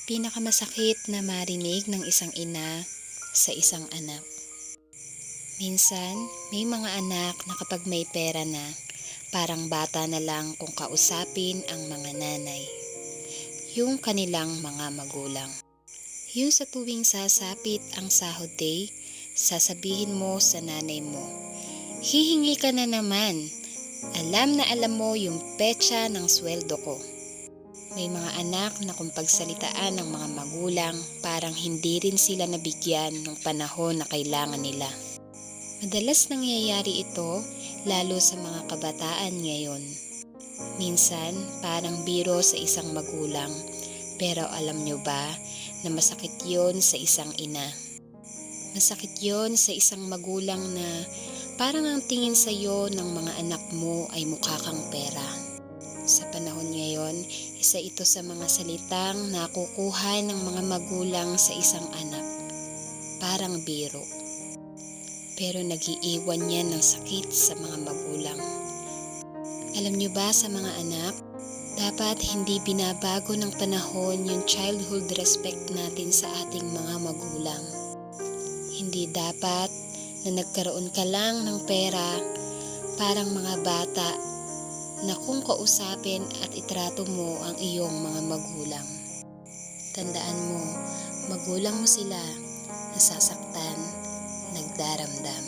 Pinakamasakit na marinig ng isang ina sa isang anak. Minsan, may mga anak na kapag may pera na, parang bata na lang kung kausapin ang mga nanay, yung kanilang mga magulang. Yung sa tuwing sasapit ang sahod day, sasabihin mo sa nanay mo, "Hihingi ka na naman. Alam na alam mo yung petsa ng sweldo ko." May mga anak na kung pagsalitaan ng mga magulang, parang hindi rin sila nabigyan ng panahon na kailangan nila. Madalas nangyayari ito, lalo sa mga kabataan ngayon. Minsan, parang biro sa isang magulang, pero alam nyo ba na masakit yon sa isang ina? Masakit yon sa isang magulang na parang ang tingin sa iyo ng mga anak mo ay mukha kang pera. Sa panahon ngayon, isa ito sa mga salitang nakukuha ng mga magulang sa isang anak. Parang biro. Pero nag-iiwan yan ng sakit sa mga magulang. Alam nyo ba sa mga anak, dapat hindi binabago ng panahon yung childhood respect natin sa ating mga magulang. Hindi dapat na nagkaroon ka lang ng pera, parang mga bata na kung kausapin at itrato mo ang iyong mga magulang. Tandaan mo, magulang mo sila, nasasaktan, nagdaramdam.